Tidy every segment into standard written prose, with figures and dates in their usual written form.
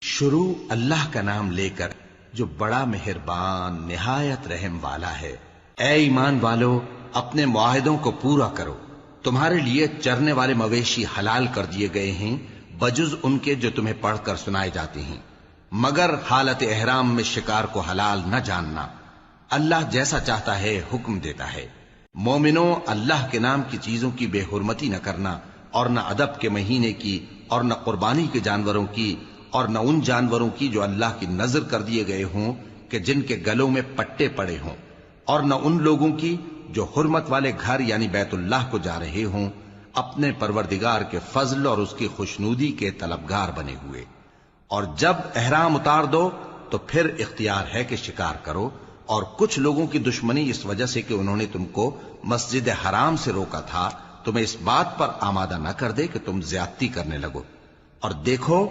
شروع اللہ کا نام لے کر جو بڑا مہربان نہایت رحم والا ہے۔ اے ایمان والو، اپنے معاہدوں کو پورا کرو۔ تمہارے لیے چرنے والے مویشی حلال کر دیے گئے ہیں بجز ان کے جو تمہیں پڑھ کر سنائے جاتے ہیں، مگر حالت احرام میں شکار کو حلال نہ جاننا۔ اللہ جیسا چاہتا ہے حکم دیتا ہے۔ مومنوں، اللہ کے نام کی چیزوں کی بے حرمتی نہ کرنا، اور نہ ادب کے مہینے کی، اور نہ قربانی کے جانوروں کی، اور نہ ان جانوروں کی جو اللہ کی نذر کر دیے گئے ہوں کہ جن کے گلوں میں پٹے پڑے ہوں، اور نہ ان لوگوں کی جو حرمت والے گھر یعنی بیت اللہ کو جا رہے ہوں اپنے پروردگار کے فضل اور اس کی خوشنودی کے طلبگار بنے ہوئے۔ اور جب احرام اتار دو تو پھر اختیار ہے کہ شکار کرو، اور کچھ لوگوں کی دشمنی اس وجہ سے کہ انہوں نے تم کو مسجد حرام سے روکا تھا تمہیں اس بات پر آمادہ نہ کر دے کہ تم زیادتی کرنے لگو۔ اور دیکھو،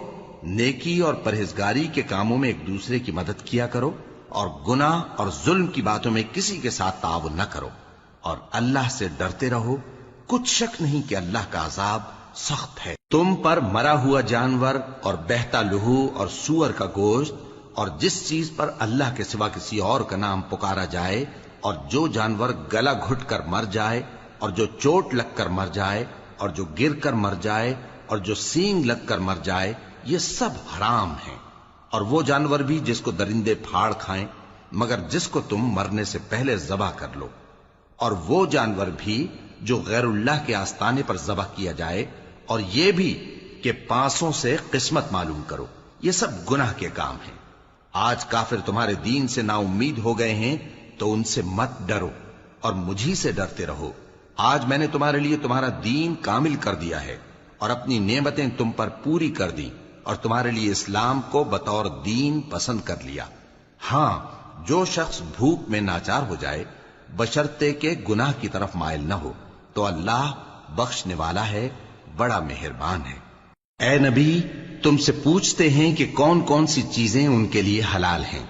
نیکی اور پرہیزگاری کے کاموں میں ایک دوسرے کی مدد کیا کرو، اور گناہ اور ظلم کی باتوں میں کسی کے ساتھ تعاون نہ کرو، اور اللہ سے ڈرتے رہو۔ کچھ شک نہیں کہ اللہ کا عذاب سخت ہے۔ تم پر مرا ہوا جانور اور بہتا لہو اور سور کا گوشت اور جس چیز پر اللہ کے سوا کسی اور کا نام پکارا جائے، اور جو جانور گلا گھٹ کر مر جائے، اور جو چوٹ لگ کر مر جائے، اور جو گر کر مر جائے، اور جو سینگ لگ کر مر جائے، یہ سب حرام ہیں۔ اور وہ جانور بھی جس کو درندے پھاڑ کھائیں، مگر جس کو تم مرنے سے پہلے ذبح کر لو، اور وہ جانور بھی جو غیر اللہ کے آستانے پر ذبح کیا جائے، اور یہ بھی کہ پانسوں سے قسمت معلوم کرو، یہ سب گناہ کے کام ہیں۔ آج کافر تمہارے دین سے نا امید ہو گئے ہیں تو ان سے مت ڈرو اور مجھی سے ڈرتے رہو۔ آج میں نے تمہارے لیے تمہارا دین کامل کر دیا ہے اور اپنی نعمتیں تم پر پوری کر دی، اور تمہارے لیے اسلام کو بطور دین پسند کر لیا۔ ہاں، جو شخص بھوک میں ناچار ہو جائے بشرطے کہ گناہ کی طرف مائل نہ ہو تو اللہ بخشنے والا ہے، بڑا مہربان ہے۔ اے نبی، تم سے پوچھتے ہیں کہ کون کون سی چیزیں ان کے لیے حلال ہیں۔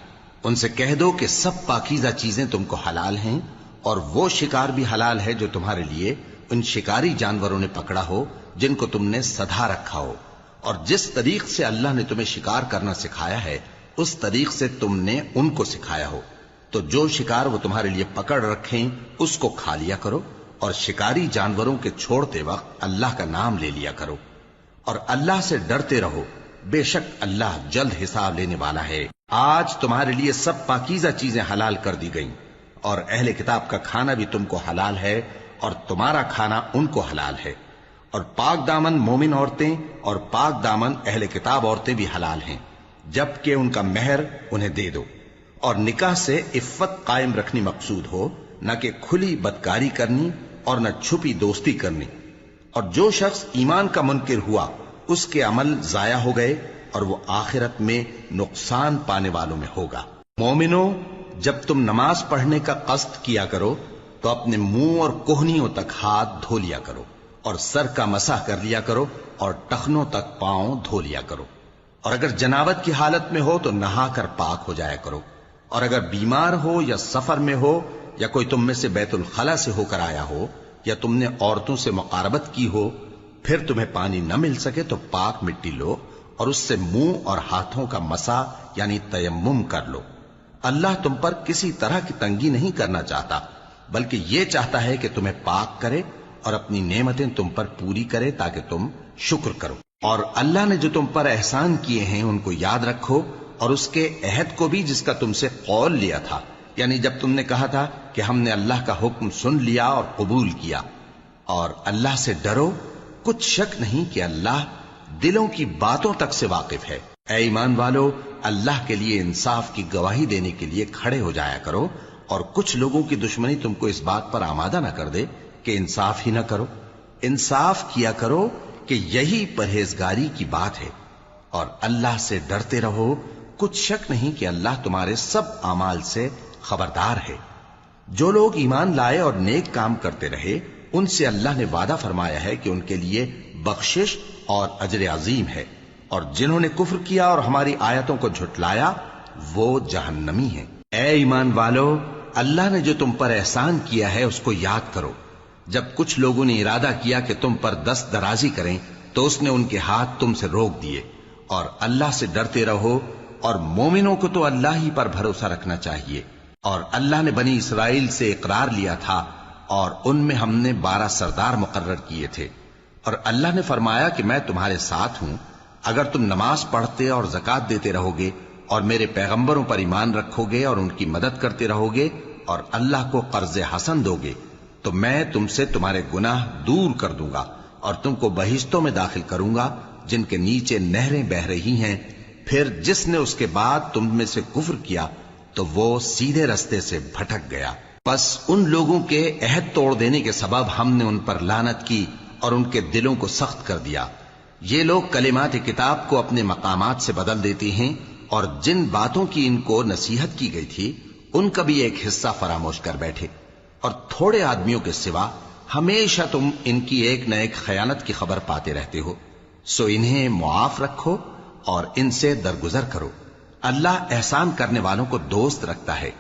ان سے کہہ دو کہ سب پاکیزہ چیزیں تم کو حلال ہیں، اور وہ شکار بھی حلال ہے جو تمہارے لیے ان شکاری جانوروں نے پکڑا ہو جن کو تم نے سدھا رکھا ہو، اور جس طریق سے اللہ نے تمہیں شکار کرنا سکھایا ہے اس طریق سے تم نے ان کو سکھایا ہو۔ تو جو شکار وہ تمہارے لیے پکڑ رکھیں اس کو کھا لیا کرو، اور شکاری جانوروں کے چھوڑتے وقت اللہ کا نام لے لیا کرو، اور اللہ سے ڈرتے رہو، بے شک اللہ جلد حساب لینے والا ہے۔ آج تمہارے لیے سب پاکیزہ چیزیں حلال کر دی گئیں، اور اہل کتاب کا کھانا بھی تم کو حلال ہے اور تمہارا کھانا ان کو حلال ہے، اور پاک دامن مومن عورتیں اور پاک دامن اہل کتاب عورتیں بھی حلال ہیں، جبکہ ان کا مہر انہیں دے دو۔ اور نکاح سے عفت قائم رکھنی مقصود ہو، نہ کہ کھلی بدکاری کرنی اور نہ چھپی دوستی کرنی۔ اور جو شخص ایمان کا منکر ہوا اس کے عمل ضائع ہو گئے اور وہ آخرت میں نقصان پانے والوں میں ہوگا۔ مومنوں، جب تم نماز پڑھنے کا قصد کیا کرو تو اپنے منہ اور کوہنیوں تک ہاتھ دھو لیا کرو، اور سر کا مسح کر لیا کرو، اور ٹخنوں تک پاؤں دھو لیا کرو، اور اگر جنابت کی حالت میں ہو تو نہا کر پاک ہو جایا کرو، اور اگر بیمار ہو یا سفر میں ہو یا کوئی تم میں سے بیت الخلا سے ہو کر آیا ہو یا تم نے عورتوں سے مقاربت کی ہو، پھر تمہیں پانی نہ مل سکے تو پاک مٹی لو اور اس سے منہ اور ہاتھوں کا مسح یعنی تیمم کر لو۔ اللہ تم پر کسی طرح کی تنگی نہیں کرنا چاہتا، بلکہ یہ چاہتا ہے کہ تمہیں پاک کرے اور اپنی نعمتیں تم پر پوری کرے تاکہ تم شکر کرو۔ اور اللہ نے جو تم پر احسان کیے ہیں ان کو یاد رکھو، اور اس کے عہد کو بھی جس کا تم سے قول لیا تھا، یعنی جب تم نے کہا تھا کہ ہم نے اللہ کا حکم سن لیا اور قبول کیا۔ اور اللہ سے ڈرو، کچھ شک نہیں کہ اللہ دلوں کی باتوں تک سے واقف ہے۔ اے ایمان والو، اللہ کے لیے انصاف کی گواہی دینے کے لیے کھڑے ہو جایا کرو، اور کچھ لوگوں کی دشمنی تم کو اس بات پر آمادہ نہ کر دے کہ انصاف ہی نہ کرو۔ انصاف کیا کرو کہ یہی پرہیزگاری کی بات ہے، اور اللہ سے ڈرتے رہو، کچھ شک نہیں کہ اللہ تمہارے سب اعمال سے خبردار ہے۔ جو لوگ ایمان لائے اور نیک کام کرتے رہے ان سے اللہ نے وعدہ فرمایا ہے کہ ان کے لیے بخشش اور اجر عظیم ہے، اور جنہوں نے کفر کیا اور ہماری آیتوں کو جھٹلایا وہ جہنمی ہیں۔ اے ایمان والو، اللہ نے جو تم پر احسان کیا ہے اس کو یاد کرو۔ جب کچھ لوگوں نے ارادہ کیا کہ تم پر دست درازی کریں تو اس نے ان کے ہاتھ تم سے روک دیے، اور اللہ سے ڈرتے رہو، اور مومنوں کو تو اللہ ہی پر بھروسہ رکھنا چاہیے۔ اور اللہ نے بنی اسرائیل سے اقرار لیا تھا، اور ان میں ہم نے 12 سردار مقرر کیے تھے، اور اللہ نے فرمایا کہ میں تمہارے ساتھ ہوں، اگر تم نماز پڑھتے اور زکوٰۃ دیتے رہو گے اور میرے پیغمبروں پر ایمان رکھو گے اور ان کی مدد کرتے رہو گے اور اللہ کو قرض حسن دو گے، تو میں تم سے تمہارے گناہ دور کر دوں گا اور تم کو بہشتوں میں داخل کروں گا جن کے نیچے نہریں بہ رہی ہیں۔ پھر جس نے اس کے بعد تم میں سے کفر کیا تو وہ سیدھے رستے سے بھٹک گیا۔ پس ان لوگوں کے عہد توڑ دینے کے سبب ہم نے ان پر لعنت کی اور ان کے دلوں کو سخت کر دیا۔ یہ لوگ کلمات کتاب کو اپنے مقامات سے بدل دیتے ہیں، اور جن باتوں کی ان کو نصیحت کی گئی تھی ان کا بھی ایک حصہ فراموش کر بیٹھے، اور تھوڑے آدمیوں کے سوا ہمیشہ تم ان کی ایک نہ ایک خیانت کی خبر پاتے رہتے ہو، سو انہیں معاف رکھو اور ان سے درگزر کرو۔ اللہ احسان کرنے والوں کو دوست رکھتا ہے۔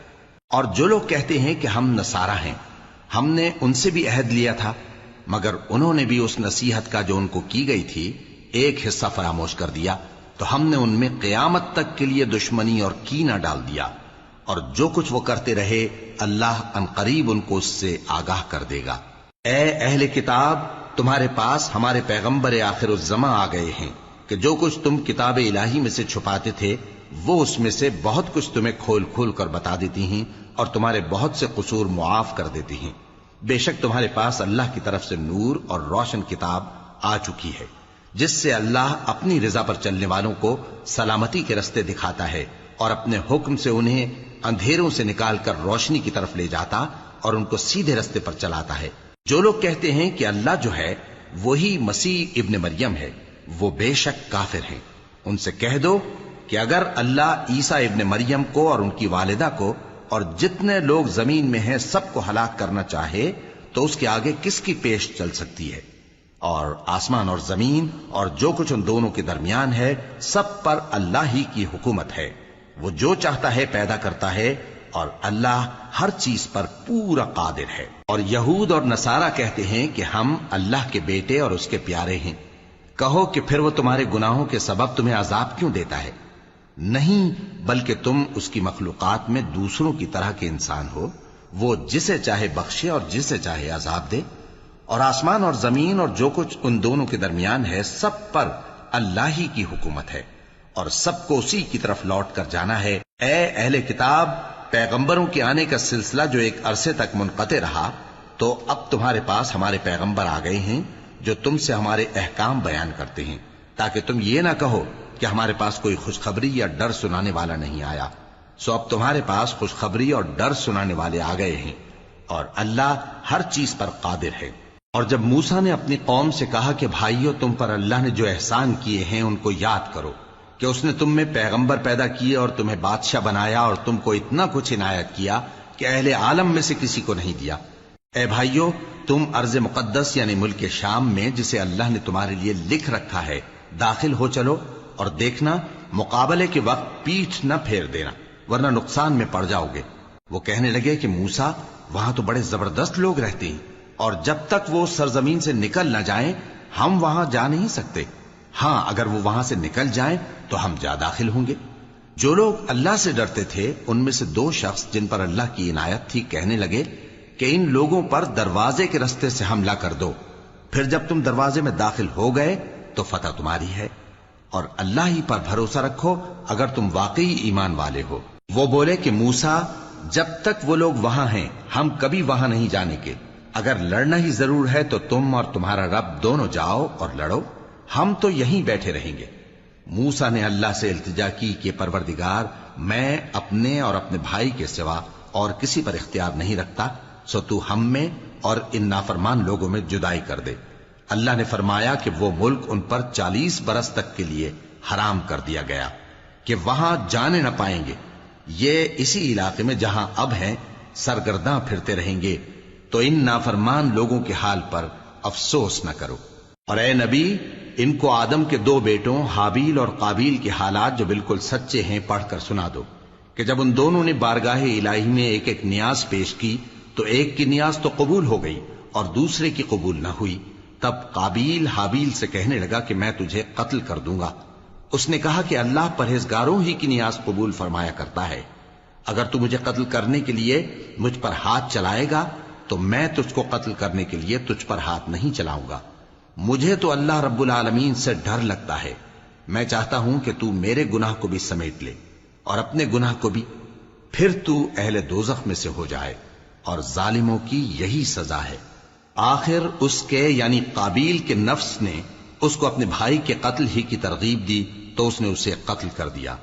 اور جو لوگ کہتے ہیں کہ ہم نصارہ ہیں، ہم نے ان سے بھی عہد لیا تھا، مگر انہوں نے بھی اس نصیحت کا جو ان کو کی گئی تھی ایک حصہ فراموش کر دیا، تو ہم نے ان میں قیامت تک کے لیے دشمنی اور کینہ ڈال دیا، اور جو کچھ وہ کرتے رہے اللہ عنقریب ان کو اس سے آگاہ کر دے گا۔ اے اہل کتاب، تمہارے پاس ہمارے پیغمبر آخر الزماں آ گئے ہیں کہ جو کچھ تم کتاب الہی میں سے چھپاتے تھے وہ اس میں سے بہت کچھ تمہیں کھول کھول کر بتا دیتی ہیں اور تمہارے بہت سے قصور معاف کر دیتی ہیں۔ بے شک تمہارے پاس اللہ کی طرف سے نور اور روشن کتاب آ چکی ہے، جس سے اللہ اپنی رضا پر چلنے والوں کو سلامتی کے رستے دکھاتا ہے اور اپنے حکم سے انہیں اندھیروں سے نکال کر روشنی کی طرف لے جاتا اور ان کو سیدھے رستے پر چلاتا ہے۔ جو لوگ کہتے ہیں کہ اللہ جو ہے وہی مسیح ابن مریم ہے، وہ بے شک کافر ہیں۔ ان سے کہہ دو کہ اگر اللہ عیسیٰ ابن مریم کو اور ان کی والدہ کو اور جتنے لوگ زمین میں ہیں سب کو ہلاک کرنا چاہے تو اس کے آگے کس کی پیش چل سکتی ہے؟ اور آسمان اور زمین اور جو کچھ ان دونوں کے درمیان ہے سب پر اللہ ہی کی حکومت ہے، وہ جو چاہتا ہے پیدا کرتا ہے، اور اللہ ہر چیز پر پورا قادر ہے۔ اور یہود اور نصارہ کہتے ہیں کہ ہم اللہ کے بیٹے اور اس کے پیارے ہیں۔ کہو کہ پھر وہ تمہارے گناہوں کے سبب تمہیں عذاب کیوں دیتا ہے؟ نہیں، بلکہ تم اس کی مخلوقات میں دوسروں کی طرح کے انسان ہو، وہ جسے چاہے بخشے اور جسے چاہے عذاب دے۔ اور آسمان اور زمین اور جو کچھ ان دونوں کے درمیان ہے سب پر اللہ ہی کی حکومت ہے، اور سب کو اسی کی طرف لوٹ کر جانا ہے۔ اے اہل کتاب، پیغمبروں کے آنے کا سلسلہ جو ایک عرصے تک منقطع رہا، تو اب تمہارے پاس ہمارے پیغمبر آ گئے ہیں جو تم سے ہمارے احکام بیان کرتے ہیں، تاکہ تم یہ نہ کہو کہ ہمارے پاس کوئی خوشخبری یا ڈر سنانے والا نہیں آیا۔ سو اب تمہارے پاس خوشخبری اور ڈر سنانے والے آ گئے ہیں، اور اللہ ہر چیز پر قادر ہے۔ اور جب موسیٰ نے اپنی قوم سے کہا کہ بھائیو، تم پر اللہ نے جو احسان کیے ہیں ان کو یاد کرو، کہ اس نے تم میں پیغمبر پیدا کیے اور تمہیں بادشاہ بنایا اور تم کو اتنا کچھ عنایت کیا کہ اہل عالم میں سے کسی کو نہیں دیا۔ اے بھائیو، تم ارض مقدس یعنی ملک شام میں جسے اللہ نے تمہارے لیے لکھ رکھا ہے داخل ہو چلو، اور دیکھنا مقابلے کے وقت پیٹھ نہ پھیر دینا ورنہ نقصان میں پڑ جاؤ گے۔ وہ کہنے لگے کہ موسیٰ، وہاں تو بڑے زبردست لوگ رہتے ہیں، اور جب تک وہ سرزمین سے نکل نہ جائیں ہم وہاں جا نہیں سکتے۔ ہاں، اگر وہ وہاں سے نکل جائیں تو ہم جا داخل ہوں گے۔ جو لوگ اللہ سے ڈرتے تھے ان میں سے 2 شخص جن پر اللہ کی عنایت تھی کہنے لگے کہ ان لوگوں پر دروازے کے رستے سے حملہ کر دو، پھر جب تم دروازے میں داخل ہو گئے تو فتح تمہاری ہے، اور اللہ ہی پر بھروسہ رکھو اگر تم واقعی ایمان والے ہو۔ وہ بولے کہ موسیٰ، جب تک وہ لوگ وہاں ہیں ہم کبھی وہاں نہیں جانے کے، اگر لڑنا ہی ضرور ہے تو تم اور تمہارا رب دونوں جاؤ اور لڑو، ہم تو یہیں بیٹھے رہیں گے۔ موسیٰ نے اللہ سے التجا کی کہ پروردگار، میں اپنے اور اپنے بھائی کے سوا اور کسی پر اختیار نہیں رکھتا، سو تو ہم میں اور ان نافرمان لوگوں میں جدائی کر دے۔ اللہ نے فرمایا کہ وہ ملک ان پر 40 برس تک کے لیے حرام کر دیا گیا کہ وہاں جانے نہ پائیں گے۔ یہ اسی علاقے میں جہاں اب ہیں سرگرداں پھرتے رہیں گے، تو ان نافرمان لوگوں کے حال پر افسوس نہ کرو۔ اور اے نبی، ان کو آدم کے 2 بیٹوں حابیل اور قابیل کے حالات جو بالکل سچے ہیں پڑھ کر سنا دو، کہ جب ان دونوں نے بارگاہ الہی میں ایک ایک نیاز پیش کی تو ایک کی نیاز تو قبول ہو گئی اور دوسرے کی قبول نہ ہوئی۔ تب قابیل حابیل سے کہنے لگا کہ میں تجھے قتل کر دوں گا۔ اس نے کہا کہ اللہ پرہیزگاروں ہی کی نیاز قبول فرمایا کرتا ہے. اگر تو مجھے قتل کرنے کے لیے مجھ پر ہاتھ چلائے گا تو میں تجھ کو قتل کرنے کے لیے تجھ پر ہاتھ نہیں چلاؤں گا. مجھے تو اللہ رب العالمین سے ڈر لگتا ہے. میں چاہتا ہوں کہ تو میرے گناہ کو بھی سمیٹ لے اور اپنے گناہ کو بھی، پھر تو اہل دوزخ میں سے ہو جائے، اور ظالموں کی یہی سزا ہے. آخر اس کے یعنی قابیل کے نفس نے اس کو اپنے بھائی کے قتل ہی کی ترغیب دی تو اس نے اسے قتل کر دیا.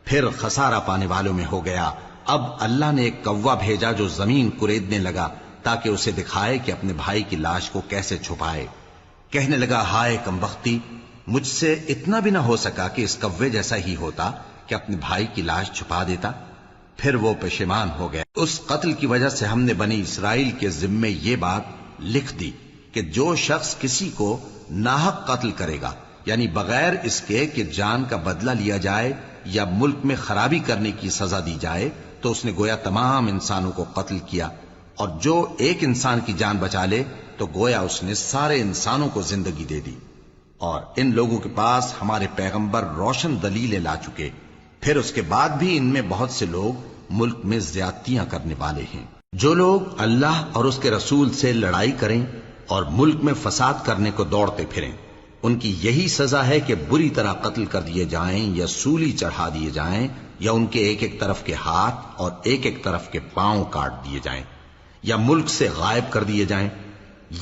پھر خسارہ پانے والوں میں ہو گیا. اب اللہ نے ایک کوا بھیجا جو زمین کریدنے لگا تاکہ اسے دکھائے کہ اپنے بھائی کی لاش کو کیسے چھپائے. کہنے لگا، ہائے کمبختی، مجھ سے اتنا بھی نہ ہو سکا کہ اس کوے جیسا ہی ہوتا کہ اپنے بھائی کی لاش چھپا دیتا. پھر وہ پشیمان ہو گیا. اس قتل کی وجہ سے ہم نے بنی اسرائیل کے ذمے یہ بات لکھ دی کہ جو شخص کسی کو ناحق قتل کرے گا، یعنی بغیر اس کے کہ جان کا بدلہ لیا جائے یا ملک میں خرابی کرنے کی سزا دی جائے، تو اس نے گویا تمام انسانوں کو قتل کیا. اور جو ایک انسان کی جان بچا لے تو گویا اس نے سارے انسانوں کو زندگی دے دی. اور ان لوگوں کے پاس ہمارے پیغمبر روشن دلیلیں لا چکے، پھر اس کے بعد بھی ان میں بہت سے لوگ ملک میں زیادتیاں کرنے والے ہیں. جو لوگ اللہ اور اس کے رسول سے لڑائی کریں اور ملک میں فساد کرنے کو دوڑتے پھریں، ان کی یہی سزا ہے کہ بری طرح قتل کر دیے جائیں یا سولی چڑھا دیے جائیں، یا ان کے ایک ایک طرف کے ہاتھ اور ایک ایک طرف کے پاؤں کاٹ دیے جائیں، یا ملک سے غائب کر دیے جائیں.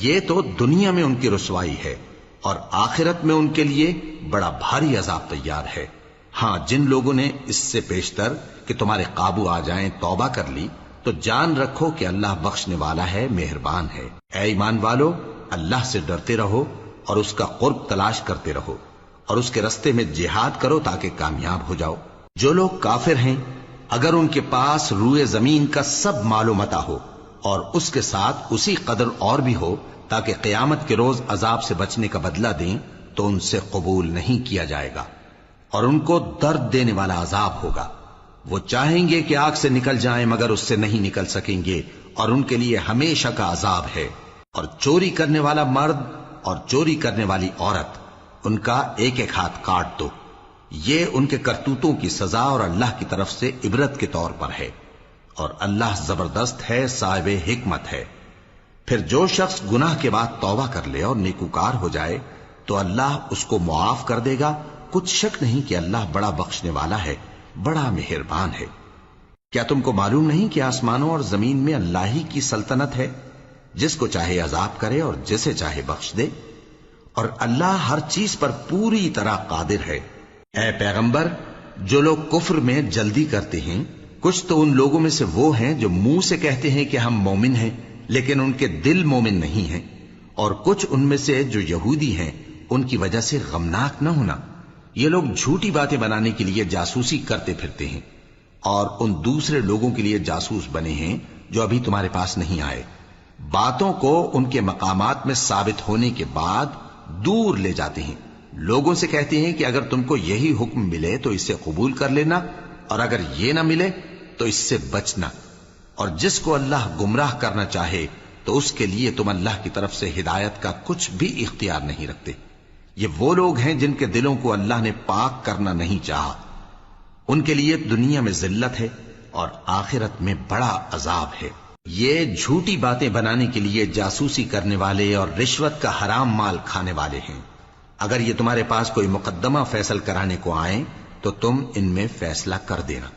یہ تو دنیا میں ان کی رسوائی ہے، اور آخرت میں ان کے لیے بڑا بھاری عذاب تیار ہے. ہاں، جن لوگوں نے اس سے پیشتر کہ تمہارے قابو آ جائیں توبہ کر لی تو جان رکھو کہ اللہ بخشنے والا ہے، مہربان ہے. اے ایمان والو، اللہ سے ڈرتے رہو اور اس کا قرب تلاش کرتے رہو، اور اس کے رستے میں جہاد کرو تاکہ کامیاب ہو جاؤ. جو لوگ کافر ہیں، اگر ان کے پاس روئے زمین کا سب مال و متاع ہو اور اس کے ساتھ اسی قدر اور بھی ہو تاکہ قیامت کے روز عذاب سے بچنے کا بدلہ دیں، تو ان سے قبول نہیں کیا جائے گا، اور ان کو درد دینے والا عذاب ہوگا. وہ چاہیں گے کہ آگ سے نکل جائیں مگر اس سے نہیں نکل سکیں گے، اور ان کے لیے ہمیشہ کا عذاب ہے. اور چوری کرنے والا مرد اور چوری کرنے والی عورت، ان کا ایک ایک ہاتھ کاٹ دو. یہ ان کے کرتوتوں کی سزا اور اللہ کی طرف سے عبرت کے طور پر ہے، اور اللہ زبردست ہے، صاحب حکمت ہے. پھر جو شخص گناہ کے بعد توبہ کر لے اور نیکوکار ہو جائے تو اللہ اس کو معاف کر دے گا. کچھ شک نہیں کہ اللہ بڑا بخشنے والا ہے، بڑا مہربان ہے. کیا تم کو معلوم نہیں کہ آسمانوں اور زمین میں اللہ ہی کی سلطنت ہے، جس کو چاہے عذاب کرے اور جسے چاہے بخش دے، اور اللہ ہر چیز پر پوری طرح قادر ہے. اے پیغمبر، جو لوگ کفر میں جلدی کرتے ہیں، کچھ تو ان لوگوں میں سے وہ ہیں جو منہ سے کہتے ہیں کہ ہم مومن ہیں لیکن ان کے دل مومن نہیں ہیں، اور کچھ ان میں سے جو یہودی ہیں، ان کی وجہ سے غمناک نہ ہونا. یہ لوگ جھوٹی باتیں بنانے کے لیے جاسوسی کرتے پھرتے ہیں، اور ان دوسرے لوگوں کے لیے جاسوس بنے ہیں جو ابھی تمہارے پاس نہیں آئے. باتوں کو ان کے مقامات میں ثابت ہونے کے بعد دور لے جاتے ہیں. لوگوں سے کہتے ہیں کہ اگر تم کو یہی حکم ملے تو اسے قبول کر لینا، اور اگر یہ نہ ملے تو اس سے بچنا. اور جس کو اللہ گمراہ کرنا چاہے تو اس کے لیے تم اللہ کی طرف سے ہدایت کا کچھ بھی اختیار نہیں رکھتے. یہ وہ لوگ ہیں جن کے دلوں کو اللہ نے پاک کرنا نہیں چاہا. ان کے لیے دنیا میں ذلت ہے اور آخرت میں بڑا عذاب ہے. یہ جھوٹی باتیں بنانے کے لیے جاسوسی کرنے والے اور رشوت کا حرام مال کھانے والے ہیں. اگر یہ تمہارے پاس کوئی مقدمہ فیصل کرانے کو آئیں تو تم ان میں فیصلہ کر دینا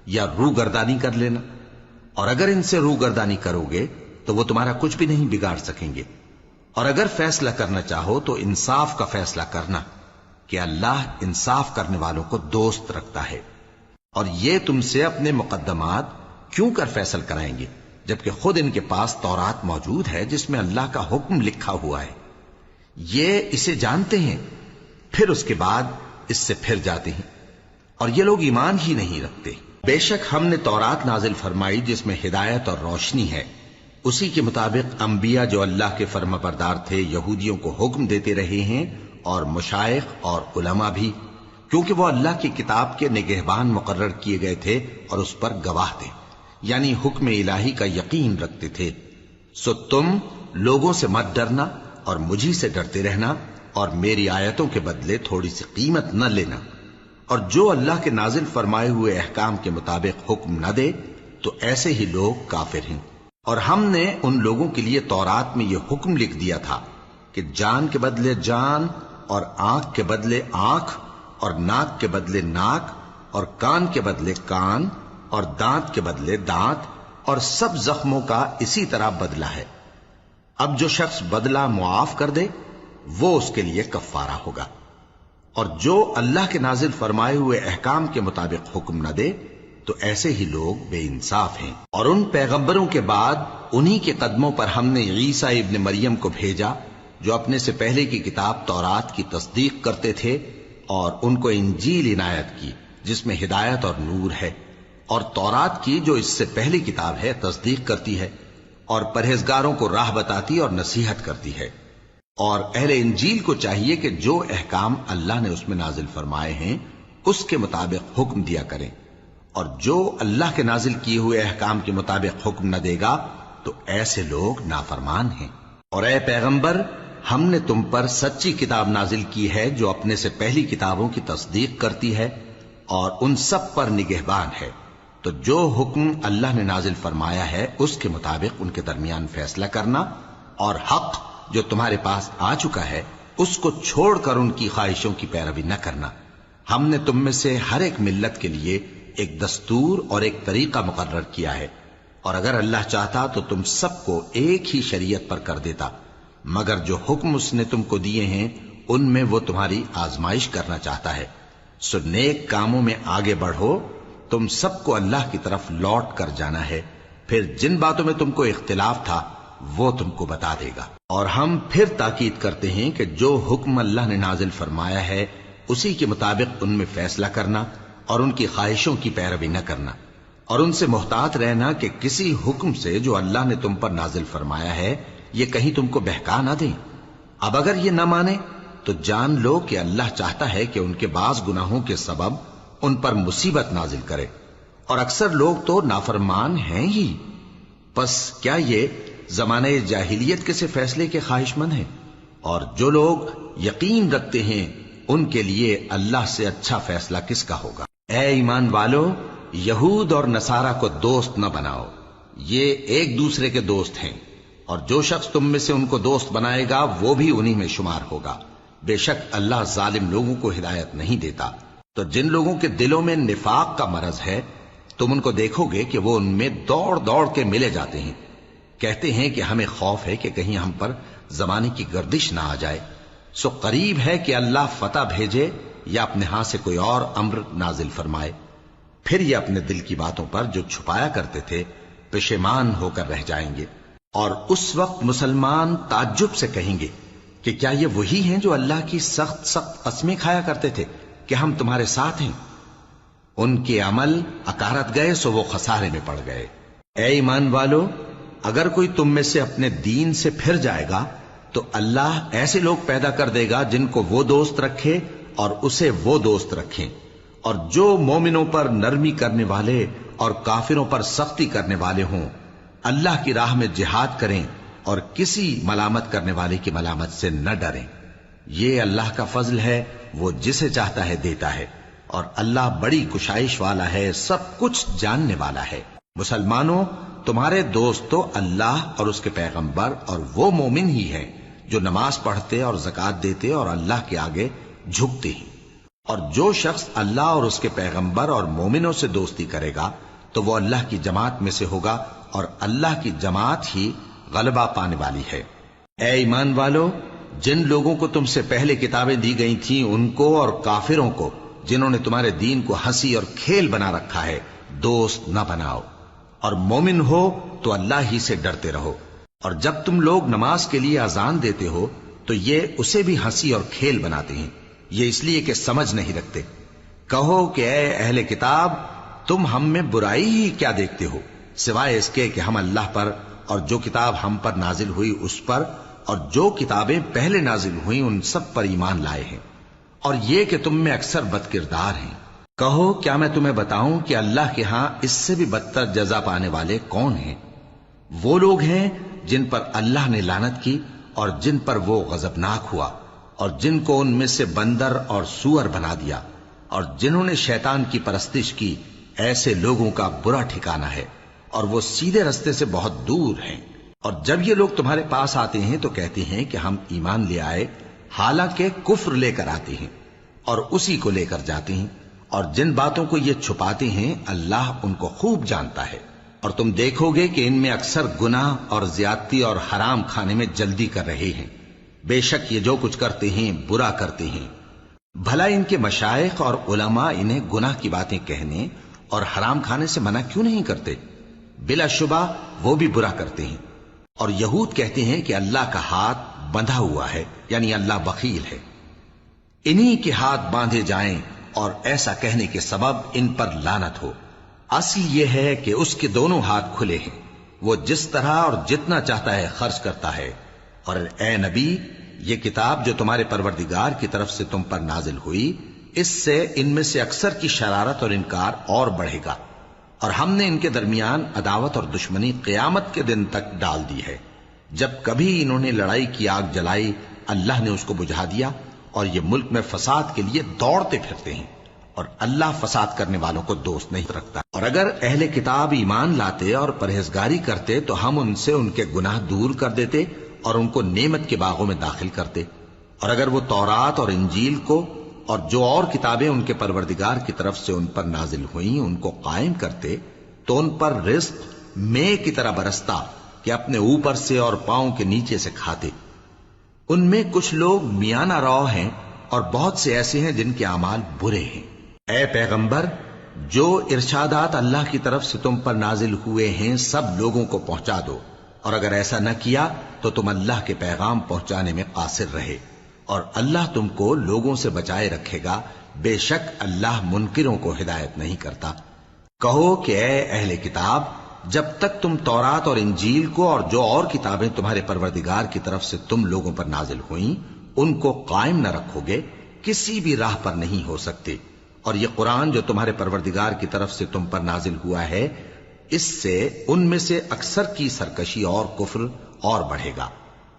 یا روگردانی کر لینا، اور اگر ان سے روگردانی کرو گے تو وہ تمہارا کچھ بھی نہیں بگاڑ سکیں گے. اور اگر فیصلہ کرنا چاہو تو انصاف کا فیصلہ کرنا، کہ اللہ انصاف کرنے والوں کو دوست رکھتا ہے. اور یہ تم سے اپنے مقدمات کیوں کر فیصل کرائیں گے جبکہ خود ان کے پاس تورات موجود ہے جس میں اللہ کا حکم لکھا ہوا ہے. یہ اسے جانتے ہیں، پھر اس کے بعد اس سے پھر جاتے ہیں، اور یہ لوگ ایمان ہی نہیں رکھتے. بے شک ہم نے تورات نازل فرمائی جس میں ہدایت اور روشنی ہے. اسی کے مطابق انبیاء جو اللہ کے فرما بردار تھے یہودیوں کو حکم دیتے رہے ہیں، اور مشائخ اور علماء بھی، کیونکہ وہ اللہ کی کتاب کے نگہبان مقرر کیے گئے تھے اور اس پر گواہ تھے، یعنی حکم الہی کا یقین رکھتے تھے. سو تم لوگوں سے مت ڈرنا اور مجھی سے ڈرتے رہنا، اور میری آیتوں کے بدلے تھوڑی سی قیمت نہ لینا. اور جو اللہ کے نازل فرمائے ہوئے احکام کے مطابق حکم نہ دے تو ایسے ہی لوگ کافر ہیں۔ اور ہم نے ان لوگوں کے لیے تورات میں یہ حکم لکھ دیا تھا کہ جان کے بدلے جان، اور آنکھ کے بدلے آنکھ، اور ناک کے بدلے ناک، اور کان کے بدلے کان، اور دانت کے بدلے دانت، اور سب زخموں کا اسی طرح بدلہ ہے۔ اب جو شخص بدلہ معاف کر دے وہ اس کے لیے کفارہ ہوگا، اور جو اللہ کے نازل فرمائے ہوئے احکام کے مطابق حکم نہ دے تو ایسے ہی لوگ بے انصاف ہیں۔ اور ان پیغمبروں کے بعد انہی کے قدموں پر ہم نے عیسیٰ ابن مریم کو بھیجا جو اپنے سے پہلے کی کتاب تورات کی تصدیق کرتے تھے، اور ان کو انجیل عنایت کی جس میں ہدایت اور نور ہے، اور تورات کی جو اس سے پہلی کتاب ہے تصدیق کرتی ہے، اور پرہیزگاروں کو راہ بتاتی اور نصیحت کرتی ہے۔ اور اہل انجیل کو چاہیے کہ جو احکام اللہ نے اس میں نازل فرمائے ہیں اس کے مطابق حکم دیا کریں، اور جو اللہ کے نازل کیے ہوئے احکام کے مطابق حکم نہ دے گا تو ایسے لوگ نافرمان ہیں۔ اور اے پیغمبر، ہم نے تم پر سچی کتاب نازل کی ہے جو اپنے سے پہلی کتابوں کی تصدیق کرتی ہے اور ان سب پر نگہبان ہے، تو جو حکم اللہ نے نازل فرمایا ہے اس کے مطابق ان کے درمیان فیصلہ کرنا، اور حق جو تمہارے پاس آ چکا ہے اس کو چھوڑ کر ان کی خواہشوں کی پیروی نہ کرنا۔ ہم نے تم میں سے ہر ایک ملت کے لیے ایک دستور اور ایک طریقہ مقرر کیا ہے، اور اگر اللہ چاہتا تو تم سب کو ایک ہی شریعت پر کر دیتا، مگر جو حکم اس نے تم کو دیے ہیں ان میں وہ تمہاری آزمائش کرنا چاہتا ہے۔ سو نیک کاموں میں آگے بڑھو، تم سب کو اللہ کی طرف لوٹ کر جانا ہے، پھر جن باتوں میں تم کو اختلاف تھا وہ تم کو بتا دے گا۔ اور ہم پھر تاکید کرتے ہیں کہ جو حکم اللہ نے نازل فرمایا ہے اسی کے مطابق ان میں فیصلہ کرنا اور ان کی خواہشوں کی پیروی نہ کرنا، اور ان سے محتاط رہنا کہ کسی حکم سے جو اللہ نے تم پر نازل فرمایا ہے یہ کہیں تم کو بہکا نہ دیں۔ اب اگر یہ نہ مانے تو جان لو کہ اللہ چاہتا ہے کہ ان کے بعض گناہوں کے سبب ان پر مصیبت نازل کرے، اور اکثر لوگ تو نافرمان ہیں ہی۔ پس کیا یہ زمانے جاہلیت کے سے فیصلے کے خواہش مند ہیں؟ اور جو لوگ یقین رکھتے ہیں ان کے لیے اللہ سے اچھا فیصلہ کس کا ہوگا؟ اے ایمان والو، یہود اور نصارہ کو دوست نہ بناؤ، یہ ایک دوسرے کے دوست ہیں، اور جو شخص تم میں سے ان کو دوست بنائے گا وہ بھی انہی میں شمار ہوگا۔ بے شک اللہ ظالم لوگوں کو ہدایت نہیں دیتا۔ تو جن لوگوں کے دلوں میں نفاق کا مرض ہے تم ان کو دیکھو گے کہ وہ ان میں دوڑ دوڑ کے ملے جاتے ہیں، کہتے ہیں کہ ہمیں خوف ہے کہ کہیں ہم پر زمانے کی گردش نہ آ جائے۔ سو قریب ہے کہ اللہ فتح بھیجے یا اپنے ہاں سے کوئی اور امر نازل فرمائے، پھر یہ اپنے دل کی باتوں پر جو چھپایا کرتے تھے پشیمان ہو کر رہ جائیں گے۔ اور اس وقت مسلمان تعجب سے کہیں گے کہ کیا یہ وہی ہیں جو اللہ کی سخت سخت قسمیں کھایا کرتے تھے کہ ہم تمہارے ساتھ ہیں؟ ان کے عمل اکارت گئے سو وہ خسارے میں پڑ گئے۔ اے ایمان والو، اگر کوئی تم میں سے اپنے دین سے پھر جائے گا تو اللہ ایسے لوگ پیدا کر دے گا جن کو وہ دوست رکھے اور اسے وہ دوست رکھیں، اور جو مومنوں پر نرمی کرنے والے اور کافروں پر سختی کرنے والے ہوں، اللہ کی راہ میں جہاد کریں اور کسی ملامت کرنے والے کی ملامت سے نہ ڈریں۔ یہ اللہ کا فضل ہے، وہ جسے چاہتا ہے دیتا ہے، اور اللہ بڑی کشائش والا ہے، سب کچھ جاننے والا ہے۔ مسلمانوں، تمہارے دوست تو اللہ اور اس کے پیغمبر اور وہ مومن ہی ہیں جو نماز پڑھتے اور زکوٰۃ دیتے اور اللہ کے آگے جھکتے ہیں۔ اور جو شخص اللہ اور اس کے پیغمبر اور مومنوں سے دوستی کرے گا تو وہ اللہ کی جماعت میں سے ہوگا، اور اللہ کی جماعت ہی غلبہ پانے والی ہے۔ اے ایمان والو، جن لوگوں کو تم سے پہلے کتابیں دی گئی تھیں ان کو اور کافروں کو جنہوں نے تمہارے دین کو ہنسی اور کھیل بنا رکھا ہے دوست نہ بناؤ، اور مومن ہو تو اللہ ہی سے ڈرتے رہو۔ اور جب تم لوگ نماز کے لیے اذان دیتے ہو تو یہ اسے بھی ہنسی اور کھیل بناتے ہیں، یہ اس لیے کہ سمجھ نہیں رکھتے۔ کہو کہ اے اہل کتاب، تم ہم میں برائی ہی کیا دیکھتے ہو، سوائے اس کے کہ ہم اللہ پر اور جو کتاب ہم پر نازل ہوئی اس پر اور جو کتابیں پہلے نازل ہوئیں ان سب پر ایمان لائے ہیں، اور یہ کہ تم میں اکثر بد کردار ہیں۔ کہو کیا میں تمہیں بتاؤں کہ اللہ کے ہاں اس سے بھی بدتر جزا پانے والے کون ہیں؟ وہ لوگ ہیں جن پر اللہ نے لعنت کی اور جن پر وہ غضبناک ہوا، اور جن کو ان میں سے بندر اور سور بنا دیا، اور جنہوں نے شیطان کی پرستش کی ایسے لوگوں کا برا ٹھکانہ ہے اور وہ سیدھے رستے سے بہت دور ہیں۔ اور جب یہ لوگ تمہارے پاس آتے ہیں تو کہتے ہیں کہ ہم ایمان لے آئے، حالانکہ کفر لے کر آتے ہیں اور اسی کو لے کر جاتے ہیں، اور جن باتوں کو یہ چھپاتے ہیں اللہ ان کو خوب جانتا ہے۔ اور تم دیکھو گے کہ ان میں اکثر گناہ اور زیادتی اور حرام کھانے میں جلدی کر رہے ہیں، بے شک یہ جو کچھ کرتے ہیں برا کرتے ہیں۔ بھلا ان کے مشائخ اور علماء انہیں گناہ کی باتیں کہنے اور حرام کھانے سے منع کیوں نہیں کرتے؟ بلا شبہ وہ بھی برا کرتے ہیں۔ اور یہود کہتے ہیں کہ اللہ کا ہاتھ بندھا ہوا ہے، یعنی اللہ بخیل ہے، انہی کے ہاتھ باندھے جائیں، اور ایسا کہنے کے سبب ان پر لعنت ہو۔ اصل یہ ہے کہ اس کے دونوں ہاتھ کھلے ہیں، وہ جس طرح اور جتنا چاہتا ہے خرچ کرتا ہے۔ اور اے نبی، یہ کتاب جو تمہارے پروردگار کی طرف سے تم پر نازل ہوئی، اس سے ان میں سے اکثر کی شرارت اور انکار اور بڑھے گا، اور ہم نے ان کے درمیان عداوت اور دشمنی قیامت کے دن تک ڈال دی ہے۔ جب کبھی انہوں نے لڑائی کی آگ جلائی، اللہ نے اس کو بجھا دیا، اور یہ ملک میں فساد کے لیے دوڑتے پھرتے ہیں، اور اللہ فساد کرنے والوں کو دوست نہیں رکھتا۔ اور اگر اہل کتاب ایمان لاتے اور پرہیزگاری کرتے تو ہم ان سے ان کے گناہ دور کر دیتے اور ان کو نعمت کے باغوں میں داخل کرتے۔ اور اگر وہ تورات اور انجیل کو اور جو اور کتابیں ان کے پروردگار کی طرف سے ان پر نازل ہوئیں ان کو قائم کرتے تو ان پر رزق مے کی طرح برستا کہ اپنے اوپر سے اور پاؤں کے نیچے سے کھاتے۔ ان میں کچھ لوگ میانہ رو ہیں اور بہت سے ایسے ہیں جن کے اعمال برے ہیں۔ اے پیغمبر، جو ارشادات اللہ کی طرف سے تم پر نازل ہوئے ہیں سب لوگوں کو پہنچا دو، اور اگر ایسا نہ کیا تو تم اللہ کے پیغام پہنچانے میں قاصر رہے، اور اللہ تم کو لوگوں سے بچائے رکھے گا، بے شک اللہ منکروں کو ہدایت نہیں کرتا۔ کہو کہ اے اہل کتاب، جب تک تم تورات اور انجیل کو اور جو اور کتابیں تمہارے پروردگار کی طرف سے تم لوگوں پر نازل ہوئیں ان کو قائم نہ رکھو گے، کسی بھی راہ پر نہیں ہو سکتے۔ اور یہ قرآن جو تمہارے پروردگار کی طرف سے تم پر نازل ہوا ہے، اس سے ان میں سے اکثر کی سرکشی اور کفر اور بڑھے گا،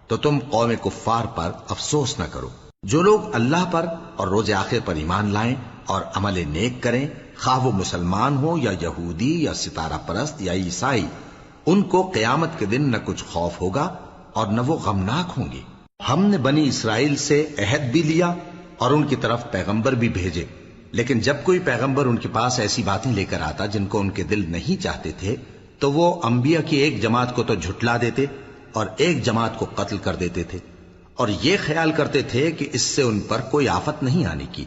تو تم قوم کفار پر افسوس نہ کرو۔ جو لوگ اللہ پر اور روز آخر پر ایمان لائیں اور عمل نیک کریں، خواہ وہ مسلمان ہو یا یہودی یا ستارہ پرست یا عیسائی، ان کو قیامت کے دن نہ کچھ خوف ہوگا اور نہ وہ غمناک ہوں گے۔ ہم نے بنی اسرائیل سے عہد بھی لیا اور ان کی طرف پیغمبر بھی بھیجے، لیکن جب کوئی پیغمبر ان کے پاس ایسی باتیں لے کر آتا جن کو ان کے دل نہیں چاہتے تھے تو وہ انبیاء کی ایک جماعت کو تو جھٹلا دیتے اور ایک جماعت کو قتل کر دیتے تھے، اور یہ خیال کرتے تھے کہ اس سے ان پر کوئی آفت نہیں آنے کی،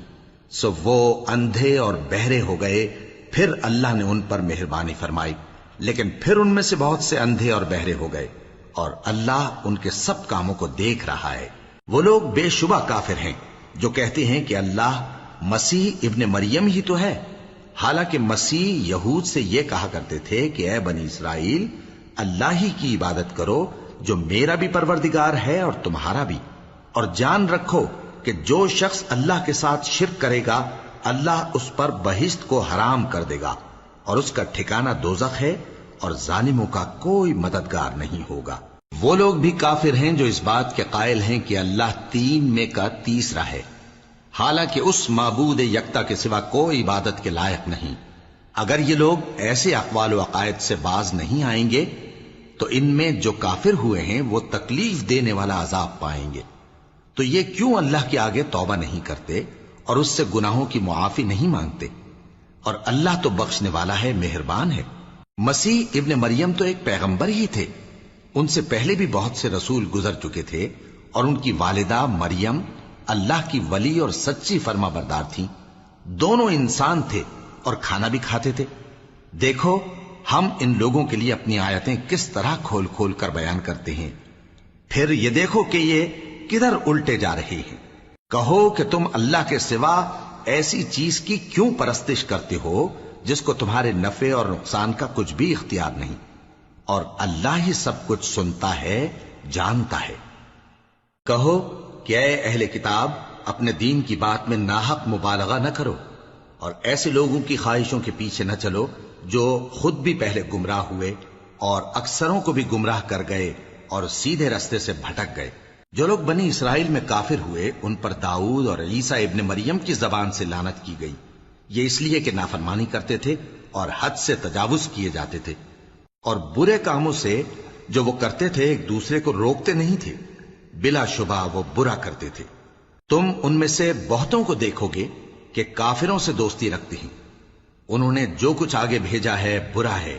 سو وہ اندھے اور بہرے ہو گئے۔ پھر اللہ نے ان پر مہربانی فرمائی، لیکن پھر ان میں سے بہت سے اندھے اور بہرے ہو گئے، اور اللہ ان کے سب کاموں کو دیکھ رہا ہے۔ وہ لوگ بے شبہ کافر ہیں جو کہتے ہیں کہ اللہ مسیح ابن مریم ہی تو ہے، حالانکہ مسیح یہود سے یہ کہا کرتے تھے کہ اے بنی اسرائیل، اللہ ہی کی عبادت کرو جو میرا بھی پروردگار ہے اور تمہارا بھی، اور جان رکھو کہ جو شخص اللہ کے ساتھ شرک کرے گا اللہ اس پر بہشت کو حرام کر دے گا، اور اس کا ٹھکانہ دوزخ ہے، اور ظالموں کا کوئی مددگار نہیں ہوگا۔ وہ لوگ بھی کافر ہیں جو اس بات کے قائل ہیں کہ اللہ تین میں کا تیسرا ہے، حالانکہ اس معبود یکتا کے سوا کوئی عبادت کے لائق نہیں۔ اگر یہ لوگ ایسے اقوال و عقائد سے باز نہیں آئیں گے تو ان میں جو کافر ہوئے ہیں وہ تکلیف دینے والا عذاب پائیں گے۔ تو یہ کیوں اللہ کے آگے توبہ نہیں کرتے اور اس سے گناہوں کی معافی نہیں مانگتے؟ اور اللہ تو بخشنے والا ہے، مہربان ہے۔ مسیح ابن مریم تو ایک پیغمبر ہی تھے، ان سے پہلے بھی بہت سے رسول گزر چکے تھے، اور ان کی والدہ مریم اللہ کی ولی اور سچی فرما بردار تھیں، دونوں انسان تھے اور کھانا بھی کھاتے تھے۔ دیکھو ہم ان لوگوں کے لیے اپنی آیتیں کس طرح کھول کھول کر بیان کرتے ہیں، پھر یہ دیکھو کہ یہ کدھر الٹے جا رہے ہیں۔ کہو کہ تم اللہ کے سوا ایسی چیز کی کیوں پرستش کرتے ہو جس کو تمہارے نفع اور نقصان کا کچھ بھی اختیار نہیں، اور اللہ ہی سب کچھ سنتا ہے، جانتا ہے۔ کہو کہ اے اہل کتاب، اپنے دین کی بات میں ناحق مبالغہ نہ کرو، اور ایسے لوگوں کی خواہشوں کے پیچھے نہ چلو جو خود بھی پہلے گمراہ ہوئے اور اکثروں کو بھی گمراہ کر گئے اور سیدھے رستے سے بھٹک گئے۔ جو لوگ بنی اسرائیل میں کافر ہوئے ان پر داؤد اور عیسیٰ ابن مریم کی زبان سے لعنت کی گئی، یہ اس لیے کہ نافرمانی کرتے تھے اور حد سے تجاوز کیے جاتے تھے، اور برے کاموں سے جو وہ کرتے تھے ایک دوسرے کو روکتے نہیں تھے، بلا شبہ وہ برا کرتے تھے۔ تم ان میں سے بہتوں کو دیکھو گے کہ کافروں سے دوستی رکھتے ہیں، انہوں نے جو کچھ آگے بھیجا ہے برا ہے،